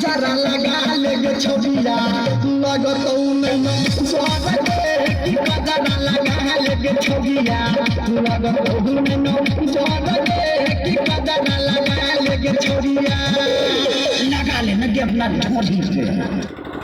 जरा लगा लेगे छोड़िया लगत नहीं जरा लगा लेगे छोड़िया लगत नहीं जरा लगा लेगे छोड़िया लगा लेना कि अपना छोड़ी